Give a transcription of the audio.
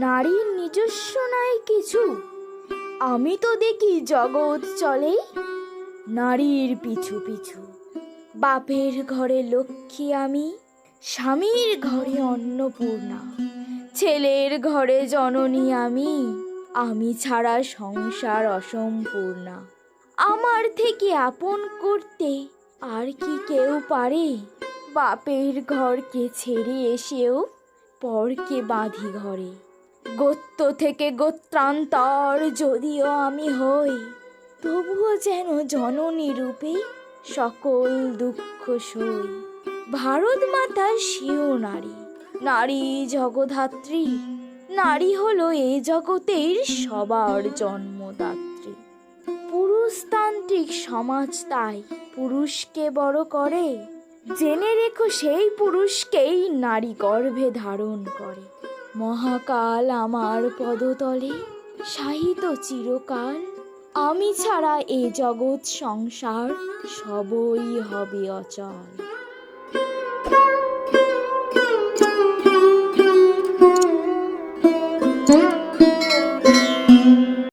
নারীর নিজস্ব নাই কিছু, আমি তো দেখি জগৎ চলে নারীর পিছু পিছু। বাপের ঘরে লক্ষ্মী আমি, স্বামীর ঘরে অন্নপূর্ণা, ছেলের ঘরে জননী আমি, আমি ছাড়া সংসার অসম্পূর্ণা। আমার থেকে আপন করতে আর কি কেউ পারে? বাপের ঘরকে ছেড়ে এসেও পরকে বাঁধি ঘরে। গোত্র থেকে গোত্রান্তর যদিও আমি হই, তবুও যেন জননী রূপে সকল দুঃখ সই। ভারত মাতা সেও নারী, নারী জগধাত্রী, নারী হলো এই জগতের সবার জন্মদাত্রী। পুরুষতান্ত্রিক সমাজ তাই পুরুষকে বড় করে, জেনে রেখো সেই পুরুষকেই নারী গর্ভে ধারণ করে। মহাকাল আমার পদতলে শায়িত চিরকাল, আমি ছাড়া এ জগৎ সংসার সবই হবে অচল।